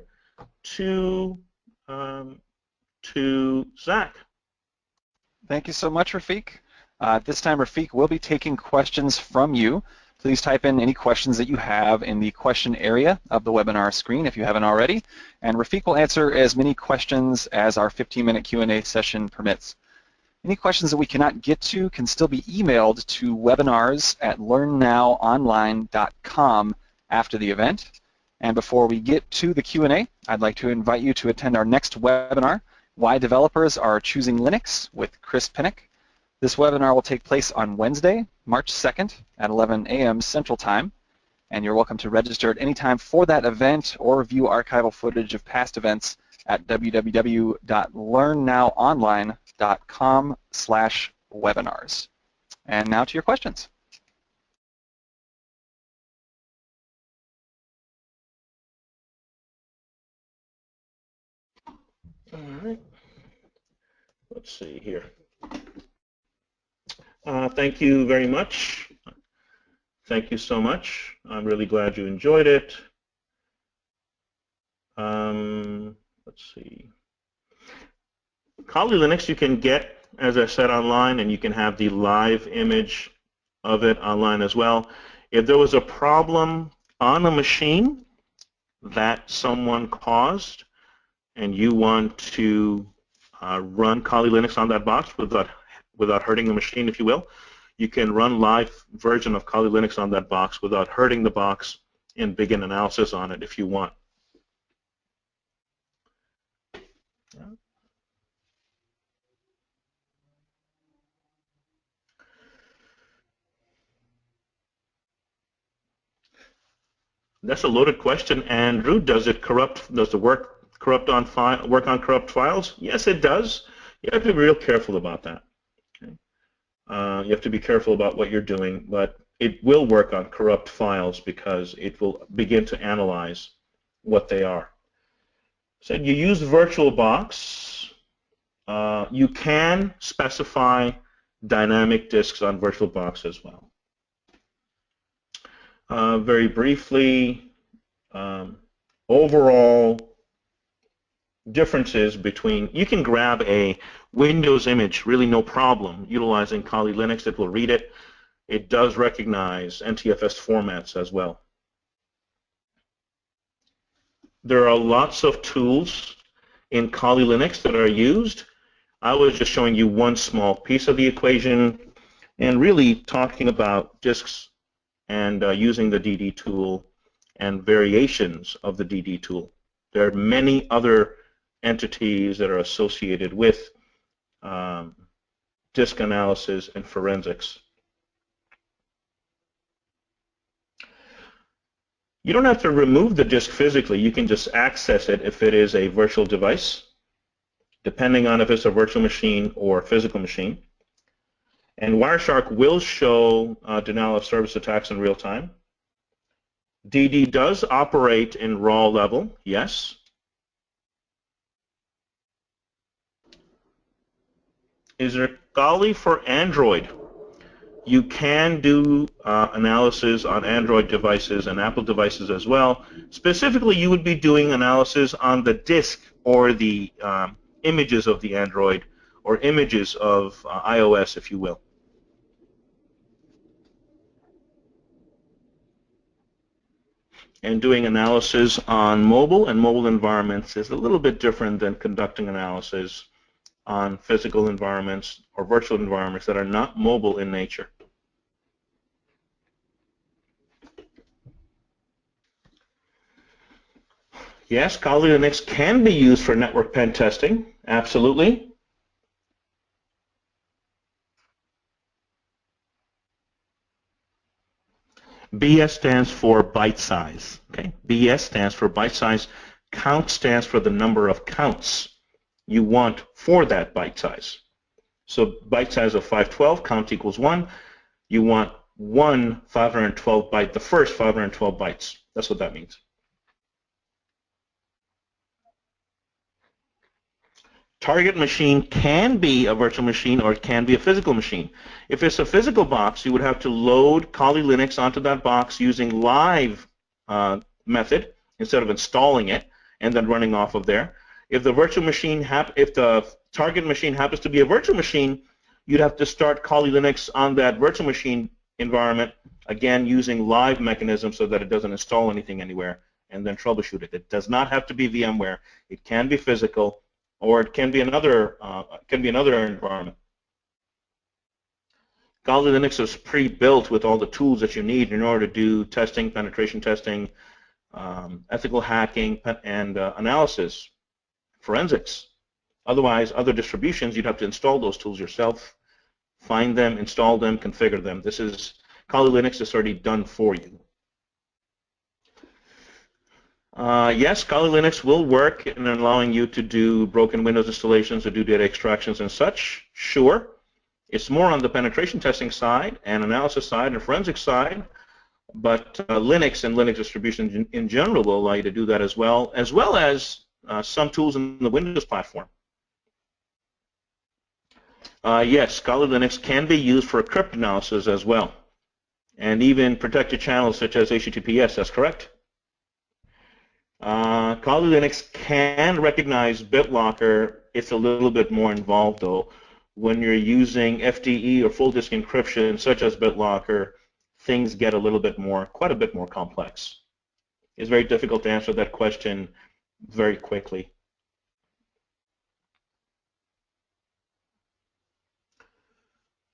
to Zach. Thank you so much, Rafiq. This time, Rafiq will be taking questions from you. Please type in any questions that you have in the question area of the webinar screen if you haven't already, and Rafiq will answer as many questions as our 15-minute Q&A session permits. Any questions that we cannot get to can still be emailed to webinars@learnnowonline.com after the event. And before we get to the Q&A, I'd like to invite you to attend our next webinar, Why Developers Are Choosing Linux, with Chris Pinnock. This webinar will take place on Wednesday, March 2nd at 11 a.m. Central Time, and you're welcome to register at any time for that event or view archival footage of past events at www.learnnowonline.com/webinars. And now to your questions. All right. Let's see here. Thank you very much. Thank you so much. I'm really glad you enjoyed it. Let's see. Kali Linux you can get, as I said, online, and you can have the live image of it online as well. If there was a problem on a machine that someone caused, and you want to run Kali Linux on that box without hurting the machine, if you will, you can run live version of Kali Linux on that box without hurting the box and begin analysis on it if you want. That's a loaded question, Andrew. Does it corrupt? Does the work on corrupt files? Yes, it does. You have to be real careful about that. Okay? You have to be careful about what you're doing, but it will work on corrupt files because it will begin to analyze what they are. So you use VirtualBox. You can specify dynamic disks on VirtualBox as well. Very briefly, overall differences between, you can grab a Windows image, really no problem, utilizing Kali Linux. It will read it. It does recognize NTFS formats as well. There are lots of tools in Kali Linux that are used. I was just showing you one small piece of the equation and really talking about disks and using the DD tool and variations of the DD tool. There are many other entities that are associated with disk analysis and forensics. You don't have to remove the disk physically. You can just access it if it is a virtual device, depending on if it's a virtual machine or a physical machine. And Wireshark will show denial of service attacks in real time. DD does operate in raw level, yes. Is there Kali for Android? You can do analysis on Android devices and Apple devices as well. Specifically, you would be doing analysis on the disk or the images of the Android or images of iOS, if you will. And doing analysis on mobile and mobile environments is a little bit different than conducting analysis on physical environments or virtual environments that are not mobile in nature. Yes, Kali Linux can be used for network pen testing, absolutely. BS stands for byte size. Okay, BS stands for byte size. Count stands for the number of counts you want for that byte size. So byte size of 512, count equals 1. You want one 512 byte, the first 512 bytes. That's what that means. Target machine can be a virtual machine or it can be a physical machine. If it's a physical box, you would have to load Kali Linux onto that box using live method instead of installing it and then running off of there. If the virtual machine, if the target machine happens to be a virtual machine, you'd have to start Kali Linux on that virtual machine environment, again using live mechanisms so that it doesn't install anything anywhere, and then troubleshoot it. It does not have to be VMware. It can be physical, or it can be another environment. Kali Linux is pre-built with all the tools that you need in order to do testing, penetration testing, ethical hacking, and analysis, forensics. Otherwise, other distributions, you'd have to install those tools yourself, find them, install them, configure them. This is Kali Linux is already done for you. Yes, Kali Linux will work in allowing you to do broken Windows installations, to do data extractions and such. Sure. It's more on the penetration testing side and analysis side and forensic side, but Linux and Linux distributions in general will allow you to do that as well as some tools in the Windows platform. Yes, Kali Linux can be used for cryptanalysis as well, and even protected channels such as HTTPS, that's correct. Kali Linux can recognize BitLocker. It's a little bit more involved, though. When you're using FDE or full disk encryption, such as BitLocker, things get a little bit more, quite a bit more complex. It's very difficult to answer that question very quickly.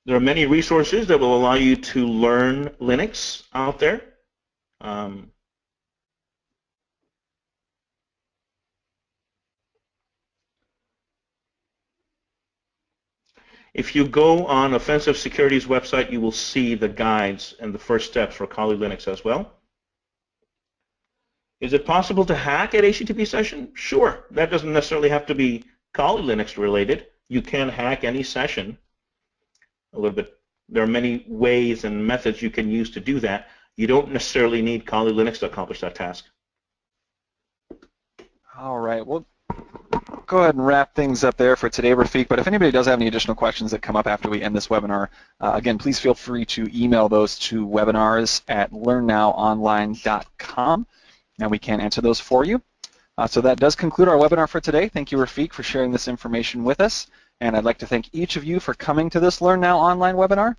There are many resources that will allow you to learn Linux out there. If you go on Offensive Security's website, you will see the guides and the first steps for Kali Linux as well. Is it possible to hack at HTTP session? Sure. That doesn't necessarily have to be Kali Linux related. You can hack any session a little bit. There are many ways and methods you can use to do that. You don't necessarily need Kali Linux to accomplish that task. All right. Well, go ahead and wrap things up there for today, Rafiq. But if anybody does have any additional questions that come up after we end this webinar, again, please feel free to email those to webinars@learnnowonline.com, and we can answer those for you. So that does conclude our webinar for today. Thank you, Rafiq, for sharing this information with us. And I'd like to thank each of you for coming to this Learn Now Online webinar.